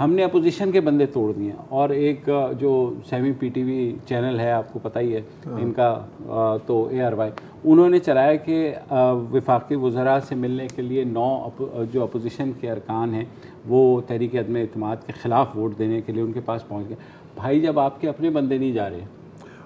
ہم نے اپوزیشن کے بندے توڑ دیے. اور ایک جو semi P T V channel ہے آپ کو پتہ ہی ہے ان کا, تو ARY, انہوں نے چلایا کہ وفاقی وزراء سے ملنے کے لیے 9 جو اپوزیشن کے ارکان ہیں وہ تحریک عدم اعتماد کے خلاف ووٹ دینے کے لیے ان کے پاس پہنچ گئے. بھائی جب آپ کے اپنے بندے نہیں جا رہے,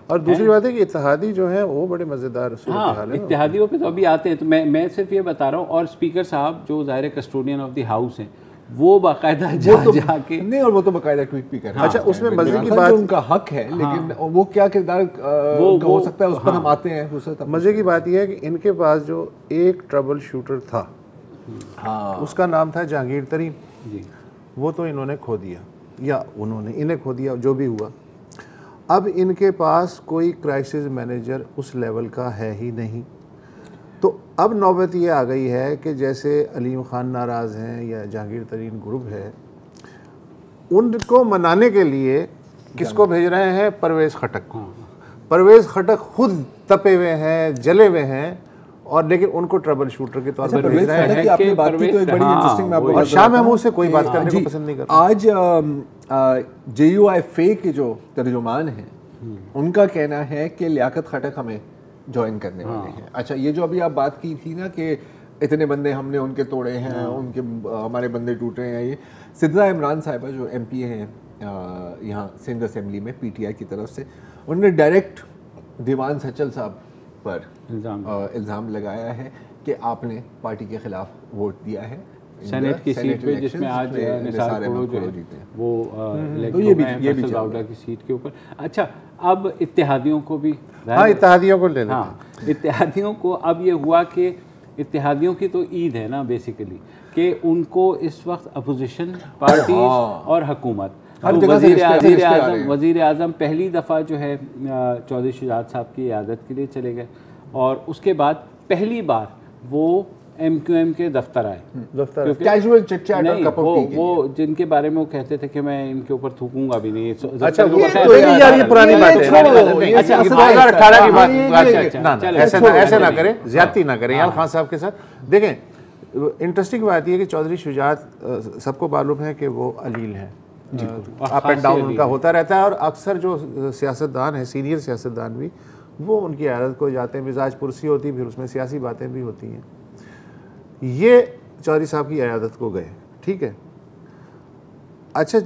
اور دوسری بات ہے کہ اتحادی جو ہیں وہ بڑے مزیدار صورتحال ہے. اتحادیوں پہ تو ابھی آتے ہیں, تو میں صرف یہ بتا رہا ہوں. اور اسپیکر صاحب جو ظاہر کسٹوڈین آف دی ہاؤس ہیں وہ باقاعدہ جا کے نہیں, اور وہ تو باقاعدہ ٹویٹ بھی کر رہے ہیں. اچھا, اس میں مزے کی بات, ان کا حق ہے, لیکن وہ کیا کردار ہو سکتا ہے اس پر ہم آتے ہیں. مزے کی بات یہ ہے کہ ان کے پاس جو ایک ٹربل شوٹر تھا اس کا نام تھا جہانگیر ترین, وہ تو انہوں نے کھو دیا, یا انہوں نے انہیں کھو دیا, جو بھی ہوا. اب ان کے پاس کوئی کرائسس مینیجر اس لیول کا ہے ہی نہیں. تو اب نوبت یہ آ گئی ہے کہ جیسے علیم خان ناراض ہیں یا جہانگیر ترین گروپ ہے, ان کو منانے کے لیے کس کو بھیج رہے ہیں؟ پرویز خٹک کو. پرویز خٹک خود تپے ہوئے ہیں, جلے ہوئے ہیں, اور لیکن ان کو ٹربل شوٹر کے طور پر بھیج رہے ہیں. اور شاہ محمود سے کوئی بات کرنے کو پسند نہیں کرتا. آج JUIFA کے جو ترجمان ہیں ان کا کہنا ہے کہ لیاقت خٹک ہمیں جوائن کرنے والے ہیں. اچھا, یہ جو ابھی آپ بات کی تھی نا کہ اتنے بندے ہم نے ان کے توڑے ہیں, ان کے ہمارے بندے ٹوٹ رہے ہیں, یہ سدرا عمران صاحبہ جو MP ہیں یہاں سندھ اسمبلی میں PTI کی طرف سے, انہوں نے ڈائریکٹ دیوان سچل صاحب پر الزام لگایا ہے کہ آپ نے پارٹی کے خلاف ووٹ دیا ہے سینٹ کی سیٹ پہ, جس میں آج نثار کھوڑو جو ہے وہ فیصل داؤدہ کی سیٹ کے اوپر. اچھا, اب اتحادیوں کو بھی, اتحادیوں کو لے لیں. اتحادیوں کو اب یہ ہوا کہ اتحادیوں کی تو عید ہے نا بیسیکلی, کہ ان کو اس وقت اپوزیشن پارٹیز اور حکومت, وزیر اعظم پہلی دفعہ جو ہے چودھری شجاعت صاحب کی عیادت کے لیے چلے گئے, اور اس کے بعد پہلی بار وہ MQM کے دفتر آئے. کیجول چٹ چیٹ اور کپ آف ٹی, وہ جن کے بارے میں وہ کہتے تھے کہ میں ان کے اوپر تھوکوں گا بھی نہیں. اچھا, یہ پرانی بات ہے. اچھا, 2018 کی بات, ایسے نہ کریں, زیادتی نہ کریں یار خان صاحب کے ساتھ. دیکھیں, انٹرسٹنگ بات یہ ہے کہ چودھری شجاعت سب کو معلوم ہے کہ وہ علیل ہیں, اپ اینڈ ڈاؤن ان کا ہوتا رہتا ہے, اور اکثر جو سیاستدان ہیں, سینئر سیاستدان بھی, وہ ان کی عیادت کو جاتے ہیں, مزاج پرسی ہوتی, پھر اس میں سیاسی باتیں بھی ہوتی ہیں. یہ چودھری صاحب کی عیادت کو گئے, ٹھیک ہے. اچھا,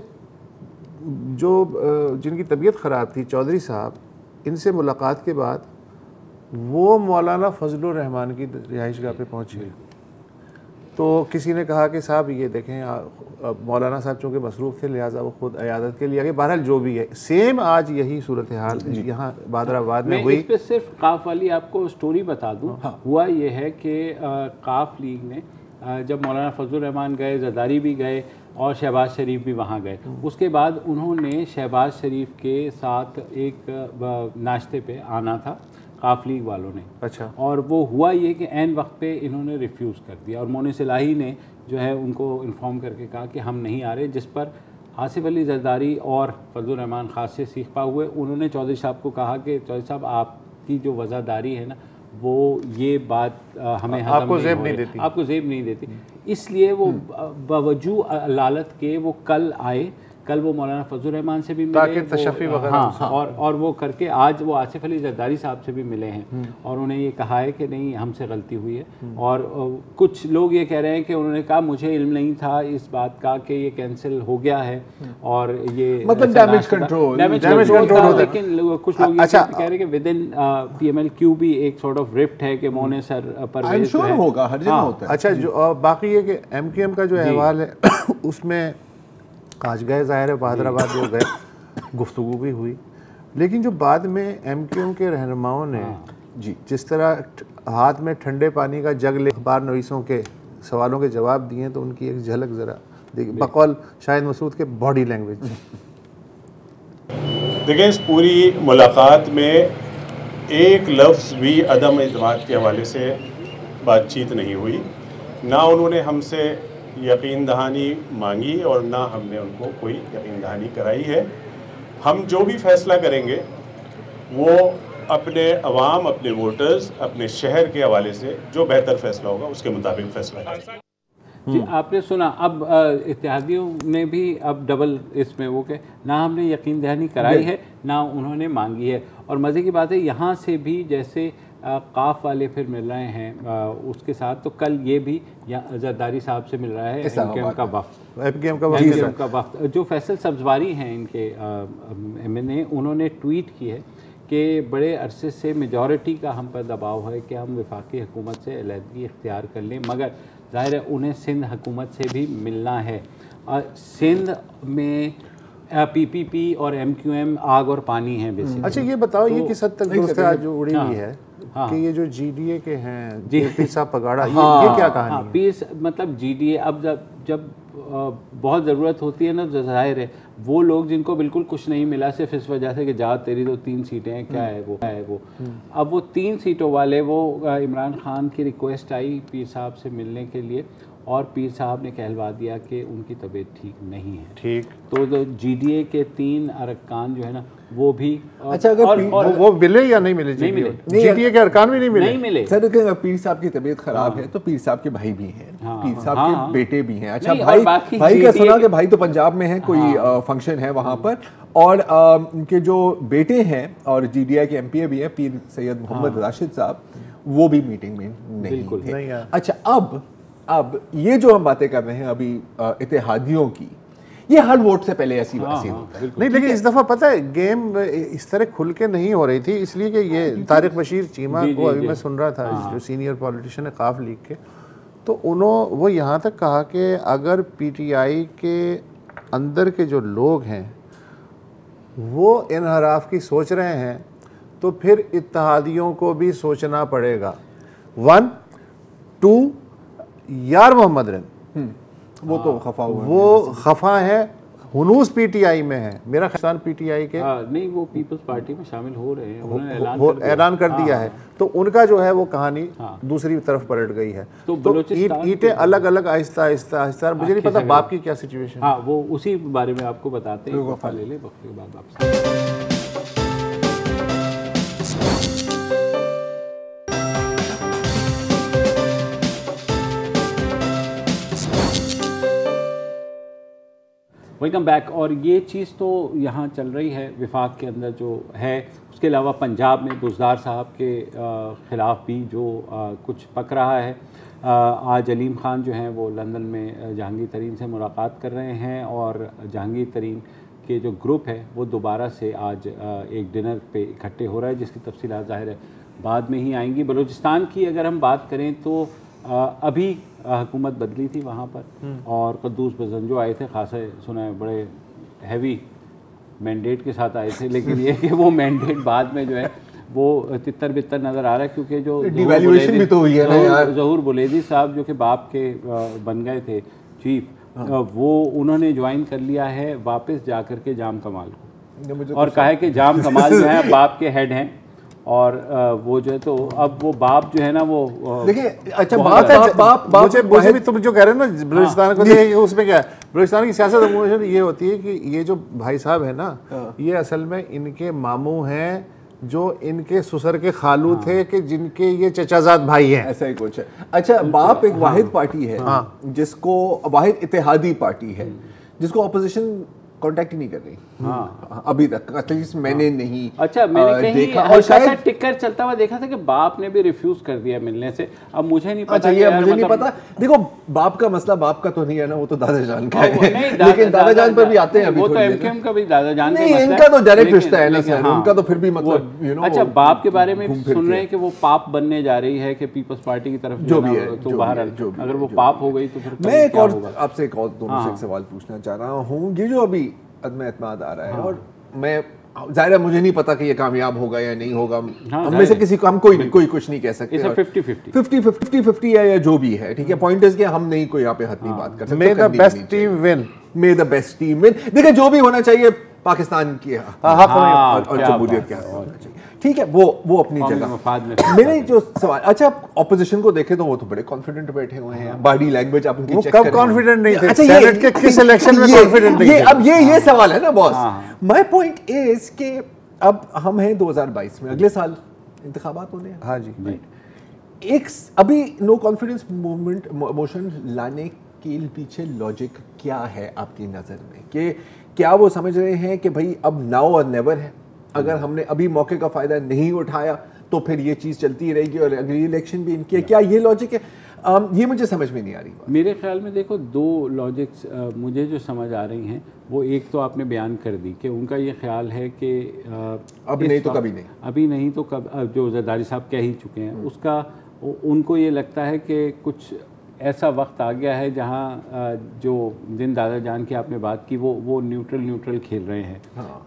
جو جن کی طبیعت خراب تھی چودھری صاحب, ان سے ملاقات کے بعد وہ مولانا فضل الرحمان کی رہائش گاہ پہ پہنچے. تو کسی نے کہا کہ صاحب یہ دیکھیں, مولانا صاحب چونکہ مصروف تھے لہٰذا وہ خود عیادت کے لیے آگے. بہرحال جو بھی ہے, سیم آج یہی صورتحال یہاں بادر آباد میں ہوئی. اس پہ صرف قاف والی آپ کو سٹوری بتا دوں. ہوا یہ ہے کہ قاف لیگ نے جب مولانا فضل الرحمان گئے, زرداری بھی گئے, اور شہباز شریف بھی وہاں گئے, اس کے بعد انہوں نے شہباز شریف کے ساتھ ایک ناشتے پہ آنا تھا قاف لیگ والوں نے. اچھا, اور وہ ہوا یہ کہ عین وقت پہ انہوں نے ریفیوز کر دیا, اور مونس الہی نے جو ہے ان کو انفارم کر کے کہا کہ ہم نہیں آ رہے, جس پر آصف علی زرداری اور فضل الرحمان خاص سے سیخپا ہوئے. انہوں نے چودھری صاحب کو کہا کہ چودھری صاحب آپ کی جو وزاداری ہے نا وہ یہ بات ہمیں آپ کو زیب نہیں دیتی, اس لیے وہ باوجود علالت کے وہ کل آئے. کل وہ مولانا فضل الرحمان سے بھی ملے, تشفی وغیرہ, اور وہ کر کے آج وہ آصف علی زرداری صاحب سے بھی ملے ہیں, اور انہیں یہ کہا ہے کہ نہیں ہم سے غلطی ہوئی ہے. اور کچھ لوگ یہ کہہ رہے ہیں کہ انہوں نے کہا مجھے علم نہیں تھا اس بات کا کہ یہ کینسل ہو گیا ہے, اور یہ مطلب ڈیمیج کنٹرول, لیکن کچھ لوگ یہ کہہ رہے ہیں کہ ود ان PMLQ بھی ایک سارٹ آف رفٹ ہے کہ مونے سر پرویز ہوگا, ہر جگہ ہوتا ہے. اچھا, جو باقی یہ کہ MQM کا جو احوال ہے اس میں آج گئے, ظاہر ہے بہادر آباد جو گئے, گفتگو بھی ہوئی, لیکن جو بعد میں MQM کے رہنماؤں نے جس طرح ہاتھ میں ٹھنڈے پانی کا جگ لے اخبار نویسوں کے سوالوں کے جواب دیے, تو ان کی ایک جھلک ذرا دیکھیں بقول شاہد مسعود کے باڈی لینگویج. دیکھیں, اس پوری ملاقات میں ایک لفظ بھی عدم اعتماد کے حوالے سے بات چیت نہیں ہوئی, نہ انہوں نے ہم سے یقین دہانی مانگی اور نہ ہم نے ان کو کوئی یقین دہانی کرائی ہے. ہم جو بھی فیصلہ کریں گے وہ اپنے عوام, اپنے ووٹرز, اپنے شہر کے حوالے سے جو بہتر فیصلہ ہوگا اس کے مطابق فیصلہ کریں گے. جی آپ نے سنا اب اتحادیوں نے بھی اب ڈبل اس میں وہ کہ نہ ہم نے یقین دہانی کرائی ہے نہ انہوں نے مانگی ہے. اور مزے کی بات ہے یہاں سے بھی جیسے قاف والے پھر مل رہے ہیں اس کے ساتھ, تو کل یہ بھی زرداری صاحب سے مل رہا ہے ایم کیو ایم کا وفد جو فیصل سبزواری ہیں ان کے انہوں نے ٹویٹ کی ہے کہ بڑے عرصے سے میجورٹی کا ہم پر دباؤ ہے کہ ہم وفاقی حکومت سے علیحدگی اختیار کر لیں, مگر ظاہر ہے انہیں سندھ حکومت سے بھی ملنا ہے. سندھ میں پی پی پی اور ایم کیو ایم آگ اور پانی ہیں بیسیکلی. اچھا یہ بتاؤ یہ کس حد تک دوست آج جو اڑی ہوئی ہے کہ یہ جو جی ڈی اے کے ہیں پیر صاحب پگاڑا, یہ کیا کہانی ہے؟ مطلب جی ڈی اے اب جب بہت ضرورت ہوتی ہے نا تو ظاہر ہے وہ لوگ جن کو بالکل کچھ نہیں ملا صرف اس وجہ سے کہ جا تیری تو 3 سیٹیں ہیں کیا ہے وہ اب وہ 3 سیٹوں والے وہ عمران خان کی ریکویسٹ آئی پیر صاحب سے ملنے کے لیے اور پیر صاحب نے کہلوا دیا کہ ان کی طبیعت ٹھیک نہیں ہے. ٹھیک تو جی ڈی اے کے 3 ارکان جو ہے نا وہ بھی اچھا اگر وہ ملے یا نہیں ملے؟ جی ڈی اے کے ارکان بھی نہیں ملے سر. اگر پیر صاحب کی طبیعت خراب ہے تو پیر صاحب کے بھائی بھی ہیں, پیر صاحب کے بیٹے بھی ہیں. اچھا بھائی کا سنا کہ بھائی تو پنجاب میں ہیں, کوئی فنکشن ہے وہاں پر, اور ان کے جو بیٹے ہیں اور جی ڈی اے کے ایم پی اے بھی ہیں پیر سید محمد راشد صاحب, وہ بھی میٹنگ میں نہیں تھے. اچھا اب یہ جو ہم باتیں کر رہے ہیں ابھی اتحادیوں کی, یہ ہر ووٹ سے پہلے ایسی نہیں, لیکن اس دفعہ پتہ ہے گیم اس طرح کھل کے نہیں ہو رہی تھی, اس لیے کہ یہ طارق بشیر چیمہ کو ابھی میں سن رہا تھا جو سینئر پولیٹیشین ہے قاف لیگ کے, تو وہ یہاں تک کہا کہ اگر پی ٹی آئی کے اندر کے جو لوگ ہیں وہ انحراف کی سوچ رہے ہیں تو پھر اتحادیوں کو بھی سوچنا پڑے گا. 1 2 یار محمد رن وہ تو خفا ہوا, وہ خفا ہے, ہنوز پی ٹی آئی میں ہے. میرا خیال پی ٹی آئی کے نہیں وہ پیپلز پارٹی میں شامل ہو رہے ہیں, انہوں نے اعلان کر دیا ہے, تو ان کا جو ہے وہ کہانی دوسری طرف پلٹ گئی ہے. تو اینٹیں الگ الگ آہستہ آہستہ مجھے نہیں پتا باپ کی کیا سچویشن. ہاں وہ اسی بارے میں آپ کو بتاتے ہیں, وقفہ لے لیں, وقفے کے بعد واپس. Welcome back. اور یہ چیز تو یہاں چل رہی ہے وفاق کے اندر جو ہے, اس کے علاوہ پنجاب میں بزدار صاحب کے خلاف بھی جو کچھ پک رہا ہے. آج علیم خان جو ہیں وہ لندن میں جہانگیر ترین سے ملاقات کر رہے ہیں, اور جہانگیر ترین کے جو گروپ ہے وہ دوبارہ سے آج ایک ڈنر پہ اکٹھے ہو رہا ہے, جس کی تفصیلات ظاہر ہے بعد میں ہی آئیں گی. بلوچستان کی اگر ہم بات کریں تو ابھی حکومت بدلی تھی وہاں پر, اور قدوس بزنجو آئے تھے, خاصے سنا ہے بڑے ہیوی مینڈیٹ کے ساتھ آئے تھے, لیکن یہ کہ وہ مینڈیٹ بعد میں جو ہے وہ تتر بتر نظر آ رہا ہے, کیونکہ جو ڈیویلیویشن بھی تو ہوئی ہے نا یار. ظہور بلیدی صاحب جو کہ باپ کے بن گئے تھے چیف, وہ انہوں نے جوائن کر لیا ہے واپس جا کر کے جام کمال کو, اور کہا ہے کہ جام کمال جو ہے باپ کے ہیڈ ہیں, اور وہ جو ہے تو اب وہ باپ جو ہے نا وہ دیکھیں. اچھا مجھے بھی تم جو کہہ رہے ہیں نا بلوچستان کو, اس میں کیا ہے بلوچستان کی سیاست یہ ہوتی ہے کہ یہ جو بھائی صاحب ہیں نا یہ اصل میں ان کے ماموں ہیں جو ان کے سسر کے خالو تھے, کہ جن کے یہ چچا زاد بھائی ہیں, ایسا ہی کچھ ہے. اچھا باپ ایک واحد پارٹی ہے جس کو واحد اتحادی پارٹی ہے جس کو اپوزیشن کانٹیکٹ ہی نہیں کر رہی ابھی تک, ایٹلیسٹ میں نے نہیں. اچھا میں نے کہیں اور شاید ٹکر چلتا ہوا دیکھا تھا کہ باپ نے بھی ریفیوز کر دیا ملنے سے. اب مجھے نہیں پتا. اچھا یہ مجھے نہیں پتا. دیکھو باپ کا مسئلہ باپ کا تو نہیں ہے نا, وہ تو دادا جان کا ہے, لیکن دادا جان پر بھی آتے ہیں ابھی. وہ تو ایم کیو ایم کا بھی دادا جان کا نہیں, ان کا تو ڈائریکٹ رشتہ ہے نا سر, ان کا تو پھر بھی مطلب یو نو. اچھا باپ کے بارے میں سن رہے ہیں کہ وہ پاپ بننے جا رہی ہے کہ پیپلز پارٹی کی طرف جو بھی ہے, تو باہر اگر وہ پاپ ہو گئی تو پھر میں ایک اور آپ سے ایک اور دونوں سے ایک سوال پوچھنا چاہ رہا ہوں. یہ جو ابھی عدم اعتماد آ رہا ہے, اور میں ظاہر ہے مجھے نہیں پتا کہ یہ کامیاب ہوگا یا نہیں ہوگا, ہم میں سے کسی کو ہم کوئی کچھ نہیں کہہ سکتے. 50-50 ہے یا جو بھی ہے, ٹھیک ہے. پوائنٹ از کہ ہم نہیں کوئی یہاں پہ حتمی بات کر سکتے. may the best team win. may the best team win. دیکھیں جو بھی ہونا چاہیے پاکستان کی حق اور جمہوریت کے حق ہونا چاہیے, ٹھیک ہے, وہ اپنی جگہ. میرے جو سوال, اچھا اپوزیشن کو دیکھیں تو وہ تو بڑے کانفیڈنٹ بیٹھے ہوئے ہیں, باڈی لینگویج آپ ان کی چیک کریں. کب کانفیڈنٹ نہیں تھے سینٹ کے کس الیکشن میں کانفیڈنٹ نہیں تھے. اب یہ سوال ہے نا باس. مائی پوائنٹ از کہ اب ہم ہیں 2022 میں, اگلے سال انتخابات ہونے ہیں. ہاں جی. ایک ابھی نو کانفیڈنس موومنٹ موشن لانے کے پیچھے لاجک کیا ہے آپ کی نظر میں, کہ کیا وہ سمجھ رہے ہیں کہ بھائی اب ناؤ اور نیور ہے, اگر ہم نے ابھی موقع کا فائدہ نہیں اٹھایا تو پھر یہ چیز چلتی رہے گی اور اگلی الیکشن بھی ان کی, کیا یہ لاجک ہے؟ یہ مجھے سمجھ میں نہیں آ رہی بات. میرے خیال میں دیکھو دو لاجکس مجھے جو سمجھ آ رہی ہیں, وہ ایک تو آپ نے بیان کر دی کہ ان کا یہ خیال ہے کہ اب نہیں تو کبھی نہیں, ابھی نہیں تو کب, جو زرداری صاحب کہہ ہی چکے ہیں اس کا, ان کو یہ لگتا ہے کہ کچھ ایسا وقت آ گیا ہے جہاں جو جن دادا جان کی آپ نے بات کی وہ نیوٹرل کھیل رہے ہیں.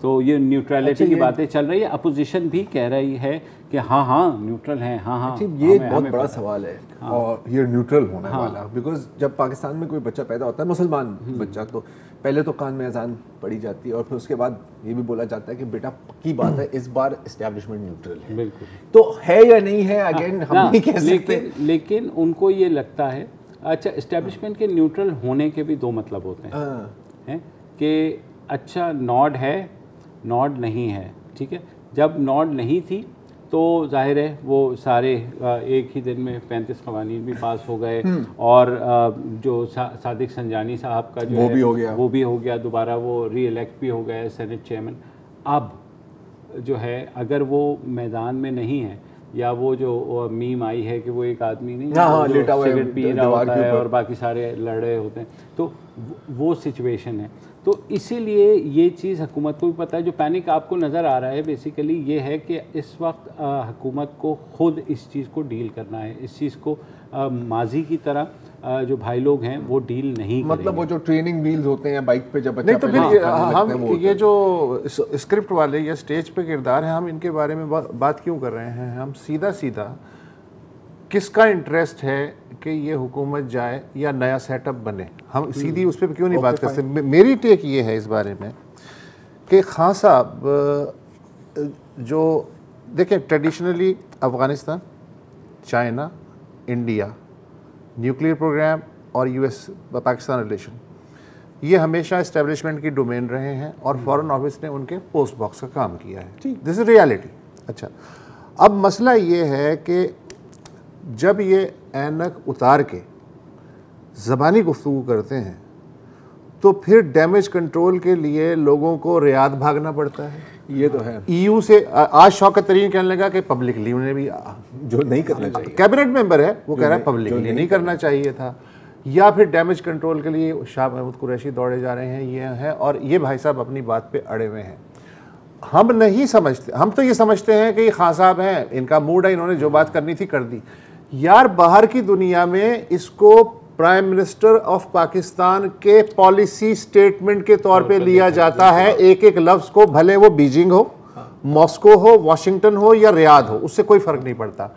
تو یہ نیوٹرلٹی کی باتیں چل رہی ہے, اپوزیشن بھی کہہ رہی ہے کہ ہاں نیوٹرل ہیں, ہاں یہ بہت بڑا سوال ہے اور یہ نیوٹرل ہونے والا, بیکاز جب پاکستان میں کوئی بچہ پیدا ہوتا ہے مسلمان بچہ, تو پہلے تو کان میں اذان پڑھی جاتی ہے اور پھر اس کے بعد یہ بھی بولا جاتا ہے کہ بیٹا پکی بات ہے اس بار اسٹیبلشمنٹ نیوٹرل ہے. بالکل, تو ہے یا نہیں ہے اگین ہم نہیں کہہ سکتے, لیکن ان کو یہ لگتا ہے, اچھا اسٹیبلشمنٹ کے نیوٹرل ہونے کے بھی دو مطلب ہوتے ہیں کہ اچھا نوڈ ہے, نوڈ نہیں ہے, ٹھیک ہے. جب نوڈ نہیں تھی تو ظاہر ہے وہ سارے ایک ہی دن میں 35 قوانین بھی پاس ہو گئے, اور جو صادق سنجانی صاحب کا جو وہ بھی ہو گیا دوبارہ, وہ ری الیکٹ بھی ہو گئے سینٹ چیئرمین. اب جو ہے اگر وہ میدان میں نہیں ہے, یا وہ جو میم آئی ہے کہ وہ ایک آدمی نہیں سگریٹ پی رہا ہوتا ہے اور باقی سارے لڑ رہے ہوتے ہیں, تو وہ سچویشن ہے. تو اسی لیے یہ چیز حکومت کو بھی پتہ ہے. جو پینک آپ کو نظر آ رہا ہے بیسیکلی یہ ہے کہ اس وقت حکومت کو خود اس چیز کو ڈیل کرنا ہے, اس چیز کو ماضی کی طرح جو بھائی لوگ ہیں وہ ڈیل نہیں کریں. مطلب وہ جو ٹریننگ ویلز ہوتے ہیں بائک پہ جب نہیں, تو پھر ہم یہ جو اسکرپٹ والے یا اسٹیج پہ کردار ہیں, ہم ان کے بارے میں بات کیوں کر رہے ہیں؟ ہم سیدھا کس کا انٹرسٹ ہے کہ یہ حکومت جائے یا نیا سیٹ اپ بنے, ہم سیدھی اس پہ کیوں نہیں بات کرتے؟ میری ٹیک یہ ہے اس بارے میں کہ خان صاحب جو دیکھیں traditionally Afghanistan, China, India, nuclear programme اور یو ایس پاکستان ریلیشن, یہ ہمیشہ اسٹیبلشمنٹ کی ڈومین رہے ہیں اور فارن آفس نے ان کے پوسٹ باکس کا کام کیا ہے. دس از ریالٹی. اچھا, اب مسئلہ یہ ہے کہ جب یہ اینک اتار کے زبانی گفتگو کرتے ہیں تو پھر ڈیمیج کنٹرول کے لیے لوگوں کو ریاض بھاگنا پڑتا ہے. یہ تو ہے. ای یو سے آج شوکت ترین کہنے لگا کہ پبلکلی انہیں بھی, جو نہیں کرنا چاہیے, کیبنٹ ممبر ہے وہ کہہ رہا ہے پبلکلی نہیں کرنا چاہیے تھا. یا پھر ڈیمیج کنٹرول کے لیے شاہ محمود قریشی دوڑے جا رہے ہیں, یہ ہیں, اور یہ بھائی صاحب اپنی بات پہ اڑے ہوئے ہیں. ہم نہیں سمجھتے, ہم تو یہ سمجھتے ہیں کہ یہ خان صاحب ہیں, ان کا موڈ ہے, انہوں نے جو بات کرنی تھی کر دی. یار باہر کی دنیا میں اس کو پرائم منسٹر آف پاکستان کے پالیسی سٹیٹمنٹ کے طور پہ لیا جاتا ہے, ایک ایک لفظ کو, بھلے وہ بیجنگ ہو, ماسکو ہو, واشنگٹن ہو یا ریاض ہو, اس سے کوئی فرق نہیں پڑتا.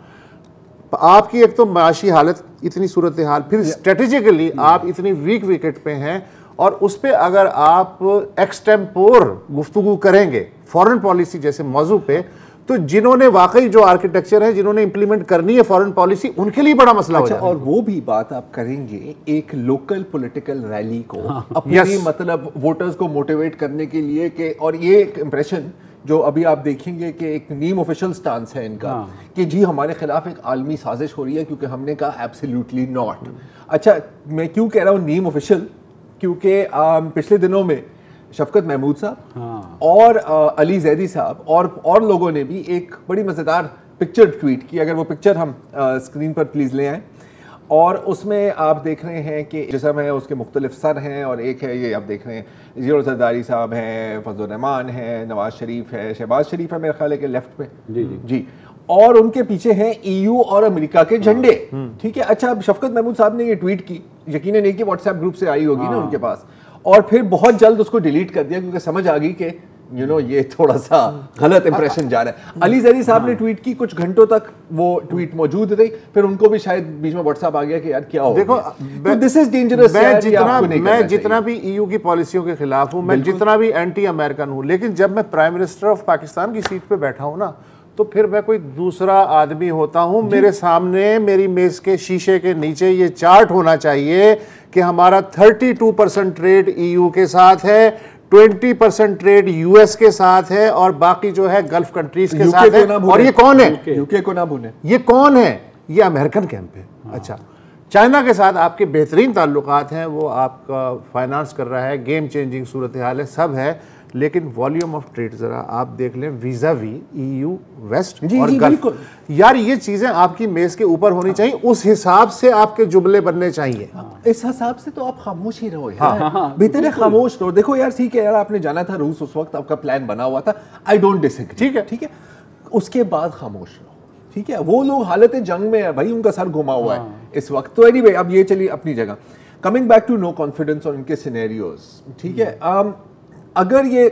آپ کی ایک تو معاشی حالت اتنی صورتحال, پھر اسٹریٹجیکلی آپ اتنی ویک وکٹ پہ ہیں, اور اس پہ اگر آپ ایکسٹیمپور گفتگو کریں گے فورن پالیسی جیسے موضوع پہ, تو جنہوں نے واقعی جو آرکیٹیکچر ہے, جنہوں نے امپلیمنٹ کرنی ہے فورن پالیسی, ان کے لیے بڑا مسئلہ ہو جائے. اور وہ بھی بات آپ کریں گے ایک لوکل پولیٹیکل ریلی کو اپنی مطلب ووٹرز کو موٹیویٹ کرنے کے لیے, کہ اور یہ ایک امپریشن جو ابھی آپ دیکھیں گے کہ ایک نیم آفیشل سٹانس ہے ان کا کہ جی ہمارے خلاف ایک عالمی سازش ہو رہی ہے, کیونکہ ہم نے کہا ایبسلیوٹلی ناٹ. اچھا, میں کیوں کہہ رہا ہوں نیم آفیشل, کیونکہ پچھلے دنوں میں شفقت محمود صاحب اور علی زیدی صاحب اور لوگوں نے بھی ایک بڑی مزیدار پکچر ٹویٹ کی. اگر وہ پکچر ہم اسکرین پر پلیز لے آئیں, اور اس میں آپ دیکھ رہے ہیں کہ جسم ہے اس کے مختلف سر ہیں, اور ایک ہے یہ آپ دیکھ رہے ہیں زیور زرداری صاحب ہیں, فضل الرحمان ہے, نواز شریف ہے, شہباز شریف ہے میرے خیال ہے کہ لیفٹ پہ, جی, اور ان کے پیچھے ہیں ای یو اور امریکہ کے جھنڈے. ٹھیک ہے, اچھا اب شفقت محمود صاحب نے یہ ٹویٹ کی, یقیناً ایک واٹس ایپ گروپ سے آئی ہوگی نا ان کے پاس, اور پھر بہت جلد اس کو ڈیلیٹ کر دیا کیونکہ سمجھ آ گئی کہ یہ تھوڑا سا غلط امپریشن جا رہا ہے. علی زیدی صاحب نے ٹویٹ کی, کچھ گھنٹوں تک وہ ٹویٹ موجود رہی, پھر ان کو بھی شاید بیچ میں واٹس ایپ آ گیا کہ یار کیا ہو. دیکھو, دس از ڈینجرس. میں جتنا بھی ای یو کی پالیسیوں کے خلاف ہوں, میں جتنا بھی اینٹی امریکن ہوں, لیکن جب میں پرائم منسٹر آف پاکستان کی سیٹ پہ بیٹھا ہوں نا, تو پھر میں کوئی دوسرا آدمی ہوتا ہوں. میرے سامنے میری میز کے شیشے کے نیچے یہ چارٹ ہونا چاہیے کہ ہمارا 32% ٹریڈ ای یو کے ساتھ ہے, 20% ٹریڈ یو ایس کے ساتھ ہے, اور باقی جو ہے گلف کنٹریز کے ساتھ ہے. اور یہ کون ہے؟ یوکے کو نہ بھولیں. یہ کون ہے؟ یہ امریکن کیمپ ہے. اچھا, چائنا کے ساتھ آپ کے بہترین تعلقات ہیں, وہ آپ کا فائنانس کر رہا ہے, گیم چینجنگ صورتحال ہے, سب ہے, لیکن والیوم آف ٹریڈ ذرا آپ دیکھ لیں ویزا وی EU ویسٹ اور گلف, یار یہ چیزیں آپ کی میز کے اوپر ہونی چاہیے, اس حساب سے آپ کے جملے بننے چاہیے. اس حساب سے تو آپ خاموش ہی رہو یار, بہتر ہے خاموش رہو. دیکھو یار ٹھیک ہے یار, آپ نے جانا تھا روس, اس وقت آپ کا پلان بنا ہوا تھا, آئی ڈونٹ ڈس ایگری, ٹھیک ہے, اس کے بعد خاموش رہو, ٹھیک ہے. وہ لوگ حالت جنگ میں ہے بھائی, ان کا سر گھما ہوا ہے اس وقت. تو اینی وے اب یہ چلیے اپنی جگہ, coming back to no confidence اور ان کے سینیریوز, ٹھیک ہے. اگر یہ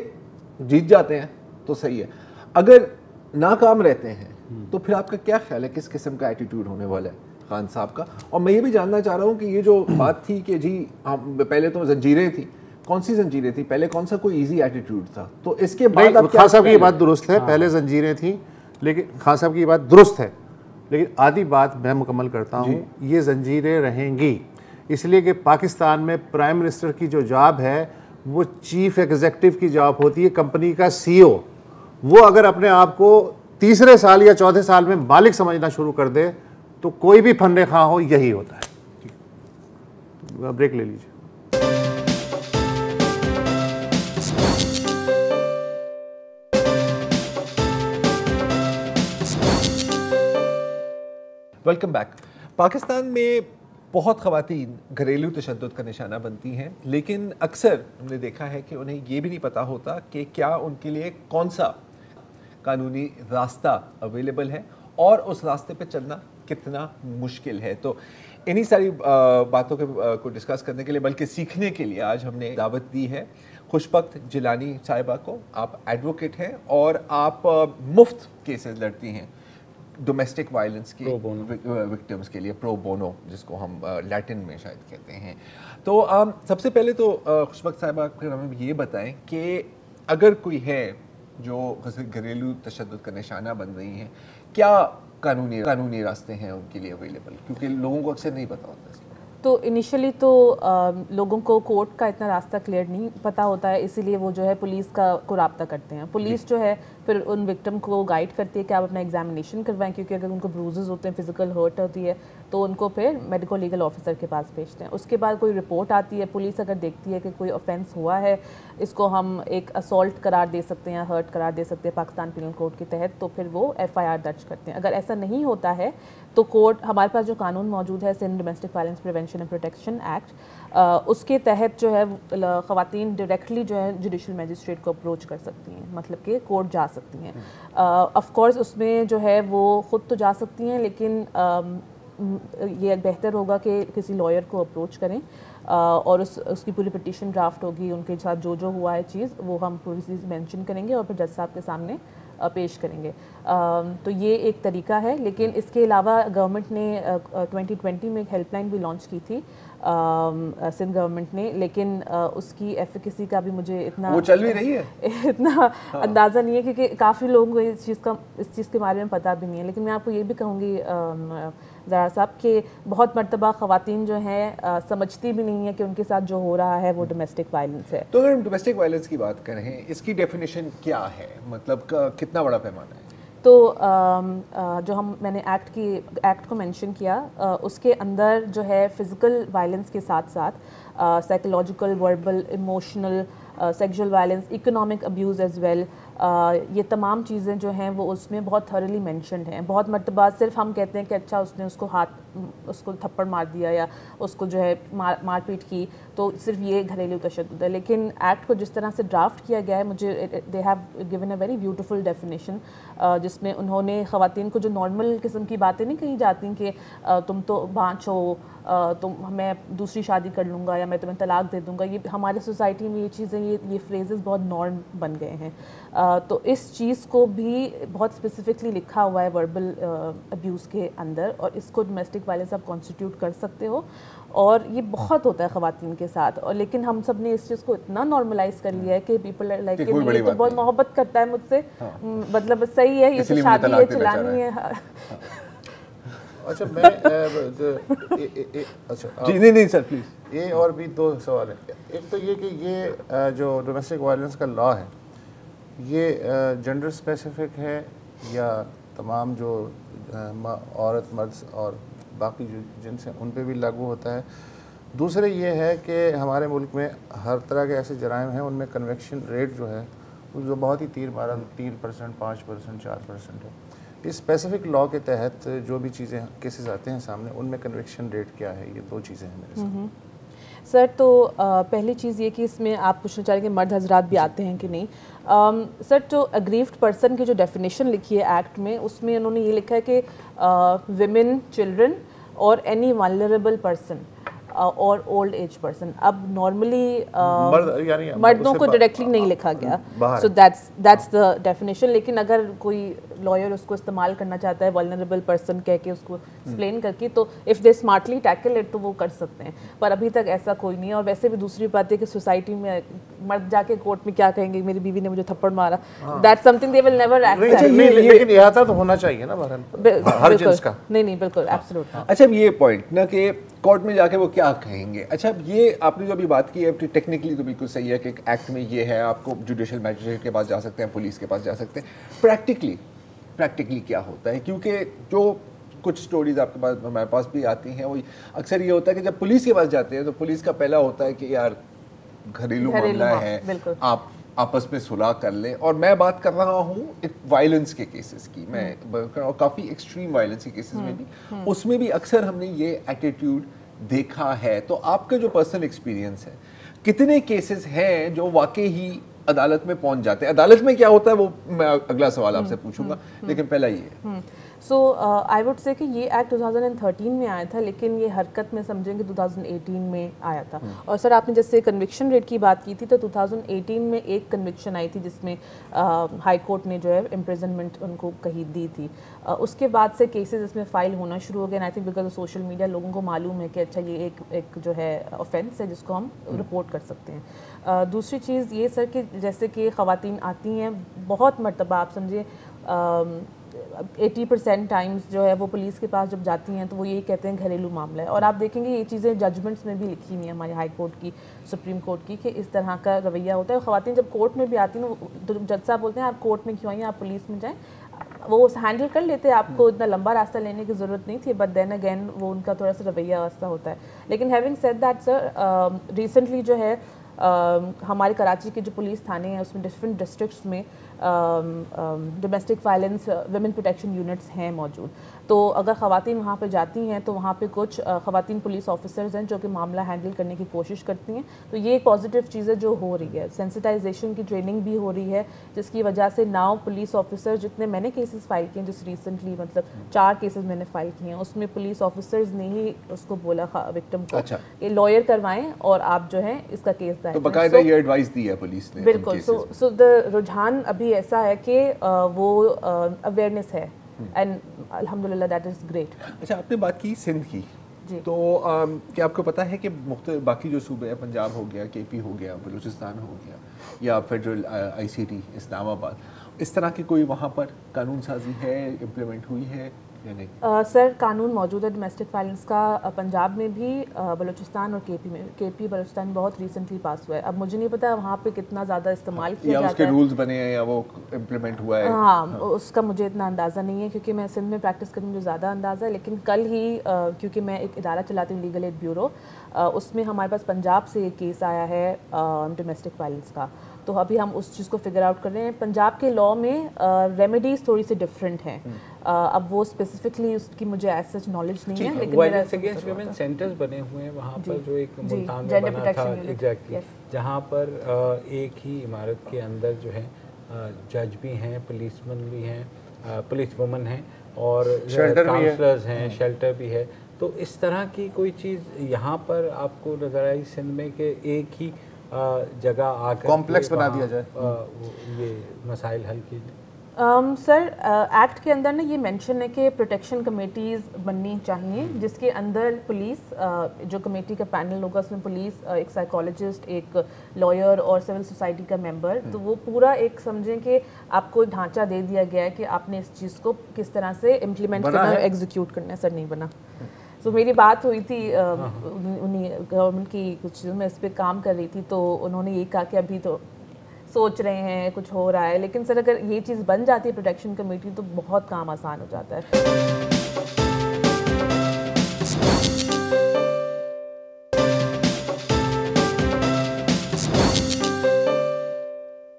جیت جاتے ہیں تو صحیح ہے, اگر ناکام رہتے ہیں تو پھر آپ کا کیا خیال ہے کس قسم کا ایٹیٹیوڈ ہونے والا ہے خان صاحب کا؟ اور میں یہ بھی جاننا چاہ رہا ہوں کہ یہ جو بات تھی کہ جی پہلے تو زنجیریں تھیں, کون سی زنجیریں تھیں پہلے, کون سا کوئی ایزی ایٹیٹیوڈ تھا, تو اس کے بعد خان صاحب کی یہ بات درست ہے, پہلے زنجیریں تھیں, لیکن خان صاحب کی یہ بات درست ہے, لیکن آدھی بات میں مکمل کرتا ہوں, یہ زنجیریں رہیں گی اس لیے کہ پاکستان میں پرائم منسٹر کی جو جاب ہے وہ چیف ایگزیکٹو کی جاب ہوتی ہے, کمپنی کا CEO. وہ اگر اپنے آپ کو تیسرے سال یا چوتھے سال میں مالک سمجھنا شروع کر دے تو کوئی بھی فن خواہ ہو یہی ہوتا ہے. بریک لے لیجیے. Welcome back. پاکستان میں بہت خواتین گھریلو تشدد کا نشانہ بنتی ہیں, لیکن اکثر ہم نے دیکھا ہے کہ انہیں یہ بھی نہیں پتہ ہوتا کہ کیا ان کے لیے کون سا قانونی راستہ اویلیبل ہے اور اس راستے پہ چلنا کتنا مشکل ہے. تو انہی ساری باتوں کو ڈسکس کرنے کے لیے بلکہ سیکھنے کے لیے آج ہم نے دعوت دی ہے خوشبخت جیلانی صاحبہ کو. آپ ایڈوکیٹ ہیں اور آپ مفت کیسز لڑتی ہیں ڈومیسٹک وائلنس کی وکٹمز کے لیے, پرو بونو جس کو ہم لیٹن میں شاید کہتے ہیں. تو سب سے پہلے تو خوشبخت صاحبہ ہمیں یہ بتائیں کہ اگر کوئی ہے جو گھریلو تشدد کا نشانہ بن رہی ہیں, کیا قانونی راستے ہیں ان کے لیے اویلیبل, کیونکہ لوگوں کو اکثر نہیں پتہ ہوتا اس کے بارے میں. تو انیشلی تو لوگوں کو کورٹ کا اتنا راستہ کلیئر نہیں پتہ ہوتا ہے, اسی لیے وہ جو ہے پولیس کو رابطہ کرتے ہیں. پولیس جو ہے پھر ان وکٹم کو گائیڈ کرتی ہے کہ آپ اپنا ایگزامینیشن کروائیں, کیونکہ اگر ان کو بروزز ہوتے ہیں, فزیکل ہرٹ ہوتی ہے, تو ان کو پھر میڈیکو لیگل آفیسر کے پاس بھیجتے ہیں. اس کے بعد کوئی رپورٹ آتی ہے, پولیس اگر دیکھتی ہے کہ کوئی آفینس ہوا ہے, اس کو ہم ایک اسالٹ قرار دے سکتے ہیں, ہرٹ قرار دے سکتے ہیں پاکستان پینل کوڈ کے تحت, تو پھر وہ FIR درج کرتے ہیں. اگر ایسا نہیں ہوتا ہے تو کورٹ, ہمارے پاس جو قانون موجود ہے Sindh domestic violence prevention and protection act, اس کے تحت جو ہے خواتین ڈائریکٹلی جو ہے جوڈیشل میجسٹریٹ کو اپروچ کر سکتی ہیں, مطلب کہ کورٹ جا سکتی ہیں. آف کورس اس میں جو ہے وہ خود تو جا سکتی ہیں, لیکن یہ بہتر ہوگا کہ کسی لائر کو اپروچ کریں, اور اس کی پوری پٹیشن ڈرافٹ ہوگی, ان کے ساتھ جو ہوا ہے چیز وہ ہم پوری چیز مینشن کریں گے اور پھر جج صاحب کے سامنے پیش کریں گے. تو یہ ایک طریقہ ہے. لیکن اس کے علاوہ گورنمنٹ نے 2020 میں ایک ہیلپ لائن بھی لانچ کی تھی سندھ گورنمنٹ نے, لیکن اس کی ایفیکیسی کا بھی مجھے اتنا وہ چل بھی رہی ہے اتنا اندازہ نہیں ہے, کیونکہ کافی لوگوں کو اس چیز کے بارے میں پتہ بھی نہیں ہے. لیکن میں آپ کو یہ بھی کہوں گی زہرا صاحب کہ بہت مرتبہ خواتین جو ہیں سمجھتی بھی نہیں ہے کہ ان کے ساتھ جو ہو رہا ہے وہ ڈومیسٹک وائلنس ہے. تو اگر ہم ڈومیسٹک وائلنس کی بات کریں, اس کی ڈیفینیشن کیا ہے, مطلب کتنا بڑا پیمانہ ہے؟ تو جو میں نے ایکٹ کو مینشن کیا, اس کے اندر جو ہے فزیکل وائلنس کے ساتھ ساتھ psychological, verbal, emotional, sexual violence, economic abuse as well, یہ تمام چیزیں جو ہیں وہ اس میں بہت تھرلی مینشنڈ ہیں. بہت مرتبہ صرف ہم کہتے ہیں کہ اچھا اس نے اس کو تھپڑ مار دیا یا اس کو جو ہے مار پیٹ کی, تو صرف یہ گھریلو تشدد ہے. لیکن ایکٹ کو جس طرح سے ڈرافٹ کیا گیا ہے, مجھے they have given a very beautiful definition, جس میں انہوں نے خواتین کو جو نارمل قسم کی باتیں نہیں کہی جاتی کہ تم تو بانچ ہو, میں دوسری شادی کر لوں گا یا میں تمہیں طلاق دے دوں گا, یہ ہماری سوسائٹی میں یہ چیزیں, یہ فریزز بہت نارم بن گئے ہیں. تو اس چیز کو بھی بہت اسپیسیفکلی لکھا ہوا ہے وربل ابیوز کے اندر, اور اس کو ڈومیسٹک وائلنس آپ کانسٹیٹیوٹ کر سکتے ہو, اور یہ بہت ہوتا ہے خواتین کے ساتھ. اور لیکن ہم سب نے اس چیز کو اتنا نارملائز کر لیا ہے کہ پیپل لائک کہ یہ تو بہت محبت کرتا ہے مجھ سے, مطلب صحیح ہے, یہ تو شادی ہے, چلانی ہے. اچھا میں جی نہیں سر پلیز. یہ اور بھی دو سوال ہیں. ایک تو یہ کہ یہ جو ڈومیسٹک وائلنس کا لا ہے یہ جنڈر اسپیسیفک ہے یا تمام جو عورت, مرد اور باقی جو جنس ہیں ان پہ بھی لاگو ہوتا ہے. دوسرے یہ ہے کہ ہمارے ملک میں ہر طرح کے ایسے جرائم ہیں ان میں کنویکشن ریٹ جو ہے جو بہت ہی 3%, 5%, 4% ہے. اس اسپیسیفک لاء کے تحت جو بھی چیزیں کیسز آتے ہیں سامنے ان میں کنویکشن ریٹ کیا ہے, یہ 2 چیزیں ہیں میرے سامنے. سر تو پہلی چیز یہ کہ اس میں آپ پوچھنا چاہ رہے ہیں کہ مرد حضرات بھی آتے ہیں کہ نہیں. سر جو اگریوڈ پرسن کی جو ڈیفینیشن لکھی ہے ایکٹ میں, اس میں انہوں نے یہ لکھا ہے کہ ویمن, چلڈرن اور اینی ولنریبل پرسن اور اولڈ ایج پرسن. اب نارملی مردوں کو ڈائریکٹلی نہیں لکھا گیا, سو دیٹس دا ڈیفینیشن. لیکن اگر کوئی لائر اس کو استعمال کرنا چاہتا ہے ولنریبل پرسن کہہ کے اس کو ایکسپلین کر کے, تو if they smartly tackle it تو وہ کر سکتے ہیں, پر ابھی تک ایسا کوئی نہیں ہے. اور ویسے بھی دوسری بات ہے کہ سوسائٹی میں مرد جا کے کورٹ میں کیا کہیں گے, میری بیوی نے مجھے تھپڑ مارا, that's some thing they will never accept. لیکن احاطہ تو ہونا چاہیے نا ہر جنس کا. نہیں بالکل ایبسولوٹ. اچھا یہ پوائنٹ نا کہ کورٹ میں جا کے وہ کیا کہیں گے. اچھا یہ آپ نے جو ابھی بات کی ہے ٹیکنیکلی تو بالکل صحیح ہے کہ ایکٹ میں یہ ہے, آپ کو جوڈیشل میجسٹریٹ کے پاس جا سکتے ہیں, پولیس کے پاس جا سکتے ہیں. پریکٹیکلی کیا ہوتا ہے, کیونکہ جو کچھ سٹوریز آپ کے پاس ہمارے پاس بھی آتی ہیں وہ اکثر یہ ہوتا ہے کہ جب پولیس کے پاس جاتے ہیں تو پولیس کا پہلا ہوتا ہے کہ یار گھریلو معاملہ ہے, آپ آپس میں صلح کر لیں. اور میں بات کر رہا ہوں ایک وائلنس کے کیسز کی, میں کافی ایکسٹریم وائلنس کے کیسز میں بھی, اس میں بھی اکثر ہم نے یہ ایٹیٹیوڈ دیکھا ہے. تو آپ کا جو پرسنل ایکسپیرینس ہے, کتنے کیسز ہیں جو واقعی ہی عدالت میں پہنچ جاتے ہیں؟ عدالت میں کیا ہوتا ہے وہ میں اگلا سوال آپ سے پوچھوں گا, لیکن پہلا یہ ہے. سو آئی وڈ سے کہ یہ ایکٹ 2013 میں آیا تھا, لیکن یہ حرکت میں سمجھیں کہ 2018 میں آیا تھا. اور سر آپ نے جیسے کنوکشن ریٹ کی بات کی تھی, تو 2018 میں ایک کنوکشن آئی تھی جس میں ہائی کورٹ نے جو ہے امپریزنمنٹ ان کو کہی دی تھی. اس کے بعد سے کیسز اس میں فائل ہونا شروع ہو گئے, I think because of social media لوگوں کو معلوم ہے کہ اچھا یہ ایک جو ہے آفینس ہے جس کو ہم رپورٹ کر سکتے ہیں. دوسری چیز یہ سر کہ جیسے کہ خواتین آتی ہیں, بہت مرتبہ آپ سمجھے 80% ٹائمز جو ہے وہ پولیس کے پاس جب جاتی ہیں تو وہ یہی کہتے ہیں گھریلو معاملہ ہے. اور آپ دیکھیں گے یہ چیزیں ججمنٹس میں بھی لکھی ہوئی ہیں ہمارے ہائی کورٹ کی, سپریم کورٹ کی, کہ اس طرح کا رویہ ہوتا ہے. خواتین جب کورٹ میں بھی آتی ہیں تو جج صاحب بولتے ہیں آپ کورٹ میں کیوں آئیں, آپ پولیس میں جائیں, وہ ہینڈل کر لیتے ہیں, آپ کو اتنا لمبا راستہ لینے کی ضرورت نہیں تھی. بٹ دین اگین وہ ان کا تھوڑا سا رویہ ایسا ہوتا ہے. لیکن having said that sir, recently جو ہے ہمارے کراچی کے جو پولیس تھانے ہیں اس میں ڈفرینٹ ڈسٹرکٹس میں domestic violence women protection units ہیں موجود. تو اگر خواتین وہاں پہ جاتی ہیں تو وہاں پہ کچھ خواتین پولیس آفیسرز ہیں جو کہ معاملہ ہینڈل کرنے کی کوشش کرتی ہیں. تو یہ ایک پازیٹیو چیز ہے جو ہو رہی ہے. سینسٹائزیشن کی ٹریننگ بھی ہو رہی ہے جس کی وجہ سے ناؤ پولیس آفیسر جتنے میں نے کیسز فائل کیے ہیں, جس ریسنٹلی مطلب 4 کیسز میں نے فائل کیے ہیں, اس میں پولیس آفیسرز نے ہی اس کو بولا وکٹم کو کہ لائر کروائیں اور آپ جو ہے اس کا کیس دائر. تو باقاعدہ یہ ایڈوائس دی ہے پولیس نے. بالکل. سو دا رجحان ابھی ایسا ہے کہ وہ اویئرنیس ہے, اینڈ الحمدللہ دیٹ از گریٹ. اچھا آپ نے بات کی سندھ کی, تو کیا آپ کو پتہ ہے کہ مختلف باقی جو صوبے ہیں, پنجاب ہو گیا, کے پی ہو گیا, بلوچستان ہو گیا, یا فیڈرل آئی سی ٹی اسلام آباد, اس طرح کی کوئی وہاں پر قانون سازی ہے, امپلیمنٹ ہوئی ہے یا نہیں؟ سر قانون موجود ہے ڈومیسٹک وائلنس کا پنجاب میں بھی, بلوچستان اور کے پی میں. کے پی بلوچستان بہت ریسنٹلی پاس ہوا ہے. اب مجھے نہیں پتا وہاں پہ کتنا زیادہ استعمال کیا جاتا ہے, یا اس کے رولز بنے ہیں یا وہ امپلیمنٹ ہوا ہے. ہاں اس کا مجھے اتنا اندازہ نہیں ہے کیونکہ میں سندھ میں پریکٹس کرنے مجھے زیادہ اندازہ ہے. لیکن کل ہی کیونکہ میں ایک ادارہ چلاتی ہوں لیگل ایڈ بیورو, اس میں ہمارے پاس پنجاب سے ایک کیس آیا ہے ڈومیسٹک وائلنس کا. تو ابھی ہم اس چیز کو فگر آؤٹ کر رہے ہیں. پنجاب کے لاء میں ریمیڈیز تھوڑی سی ڈفرینٹ ہیں, اب وہ اسپیسیفکلی اس کی مجھے ایز سچ نالج نہیں ہے. لیکن وائلنس اگینسٹ ویمن سینٹرز بنے ہوئے ہیں وہاں پر, جو ایک ملتان میں بنا تھا ایگزیکٹلی, جہاں پر ایک ہی عمارت کے اندر جو ہے جج بھی ہیں, پولیس مین بھی ہیں, پولیس وومن ہیں, اور کاؤنسلرز ہیں, شیلٹر بھی ہے. تو اس طرح کی کوئی چیز یہاں پر آپ کو نظر آئی سندھ میں کہ ایک ہی جگہ آ کر کمپلیکس بنا دیا جائے, یہ مسائل حل کیجیے؟ سر ایکٹ کے اندر نا یہ مینشن ہے کہ پروٹیکشن کمیٹیز بننی چاہیے جس کے اندر پولیس, جو کمیٹی کا پینل ہوگا اس میں پولیس, ایک سائیکالوجسٹ, ایک لائر اور سول سوسائٹی کا ممبر. تو وہ پورا ایک سمجھیں کہ آپ کو ڈھانچہ دے دیا گیا ہے کہ آپ نے اس چیز کو کس طرح سے امپلیمنٹ کرنا ہے, ایگزیکیوٹ کرنا ہے. سر نہیں بنا. تو میری بات ہوئی تھی انہیں گورنمنٹ کی کچھ چیزوں میں اس پہ کام کر رہی تھی, تو انہوں نے یہ کہا کہ ابھی تو سوچ رہے ہیں, کچھ ہو رہا ہے. لیکن سر اگر یہ چیز بن جاتی ہے پروٹیکشن کمیٹی تو بہت کام آسان ہو جاتا ہے.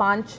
5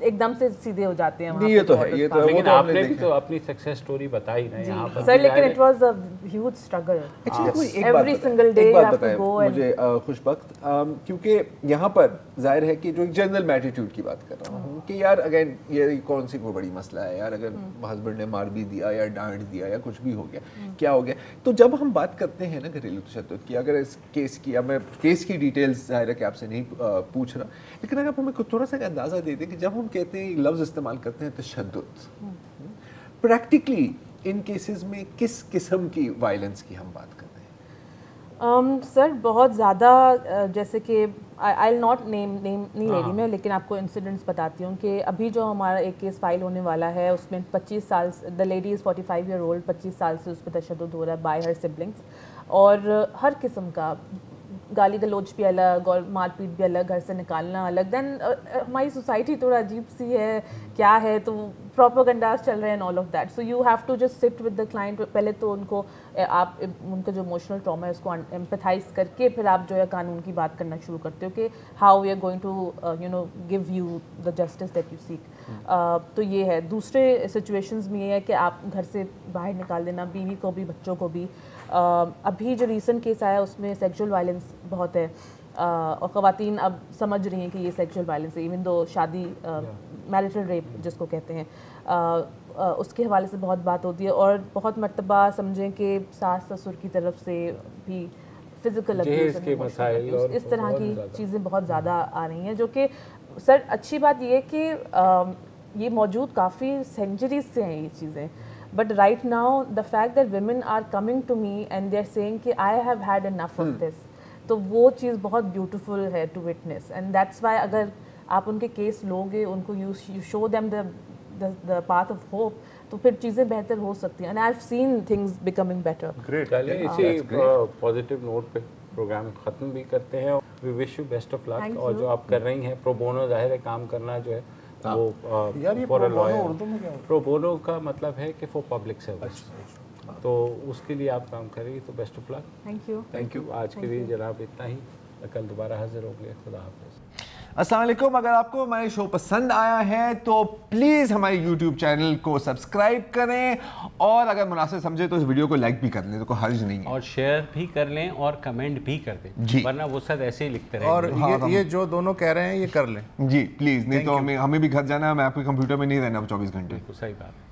ایک دم سے سیدھے ہو جاتے ہیں. یہ تو ہے, یہ تو لیکن آپ نے بھی تو اپنی سکسیس سٹوری بتائی نا یہاں پر سر, لیکن it was a huge struggle every single day. ایک بات بتائیں مجھے خوش بخت, کیونکہ یہاں پر ظاہر ہے کہ جو ایک جنرل ایٹیٹیوڈ کی بات کر رہا ہوں کہ یار اگین یہ کون سی کوئی بڑی مسئلہ ہے یار, اگر ہسبینڈ نے مار بھی دیا یا ڈانٹ دیا یا کچھ بھی ہو گیا کیا ہو گیا. تو جب ہم بات کرتے ہیں نا گھریلو تشدد کی, اگر اس کیس کی, اب میں کیس کی ڈیٹیلز ظاہر ہے کہ آپ سے نہیں پوچھ رہا, لیکن اگر آپ ہمیں تھوڑا سا اندازہ دے دیں کہ جب ہم کہتے ہیں لفظ استعمال کرتے ہیں تشدد, پریکٹیکلی ان کیسز میں کس قسم کی وائلنس کی ہم بات کر رہے ہیں؟ سر بہت زیادہ, جیسے کہ آئی ناٹ نیم نہیں لے رہی میں, لیکن آپ کو انسیڈنٹس بتاتی ہوں کہ ابھی جو ہمارا ایک کیس فائل ہونے والا ہے اس میں 25 سال, the lady is 45 year old, 25 سال سے اس پہ تشدد ہو رہا ہے بائی ہر سبلنگس, اور ہر قسم کا, گالی گلوچ بھی الگ اور مار پیٹ بھی الگ, گھر سے نکالنا الگ. دین ہماری سوسائٹی تھوڑا عجیب سی ہے, کیا ہے, تو پروپیگنڈاز چل رہے ہیں and all of that. So you have to just sit with the client. پہلے تو ان کو آپ ان کا جو ایموشنل ٹراما ہے اس کو ایمپیتھائز کر کے پھر آپ جو ہے قانون کی بات کرنا شروع کرتے ہو کہ how we are going to give you the justice that you seek. تو یہ ہے. دوسرے سچویشنز میں یہ ہے کہ آپ گھر سے باہر نکال دینا, بیوی کو بھی بچوں کو بھی. ابھی جو ریسنٹ کیس آیا اس میں سیکشول وائلنس بہت ہے, اور خواتین اب سمجھ رہی ہیں کہ یہ سیکشول وائلنس ہے, ایون دو شادی میریٹل ریپ جس کو کہتے ہیں, اس کے حوالے سے بہت بات ہوتی ہے. اور بہت مرتبہ سمجھیں کہ ساس سسر کی طرف سے بھی فزیکل ابیوز, اس طرح کی چیزیں بہت زیادہ آ رہی ہیں, جو کہ سر اچھی بات یہ ہے کہ یہ موجود کافی سینچریز سے ہیں یہ چیزیں. But right now, the fact that women are coming to me and they're saying کہ I have had enough of this, تو وہ چیز بہت بیوٹیفل ہے to witness. And that's why اگر آپ ان کے کیس لوگے, ان کو you show them the path of hope, تو پھر چیزیں بہتر ہو سکتی ہیں. And I've seen things becoming better. Great. چلیے اسی پازیٹیو نوٹ پہ پروگرام ختم بھی کرتے ہیں. We wish you best of luck. اور جو آپ کر رہی ہیں پرو بونو, ظاہر ہے کام کرنا جو ہے وہ پرو بونو کا مطلب ہے کہ فور پبلک سروس, تو اس کے لیے آپ کام کریں گے تو best of luck. Thank you. آج کے لیے جناب اتنا ہی, کل دوبارہ حاضر ہوں گے. خدا حافظ. السلام علیکم. اگر آپ کو ہمارے شو پسند آیا ہے تو پلیز ہمارے یوٹیوب چینل کو سبسکرائب کریں, اور اگر مناسب سمجھے تو اس ویڈیو کو لائک بھی کر لیں, تو کوئی حرج نہیں ہے, اور شیئر بھی کر لیں اور کمنٹ بھی کر دیں, ورنہ وہ سب ایسے ہی لکھتے رہیں. اور یہ جو دونوں کہہ رہے ہیں یہ کر لیں جی پلیز, نہیں تو ہمیں بھی گھر جانا ہے, میں آپ کے کمپیوٹر میں نہیں رہنا 24 گھنٹے. صحیح بات.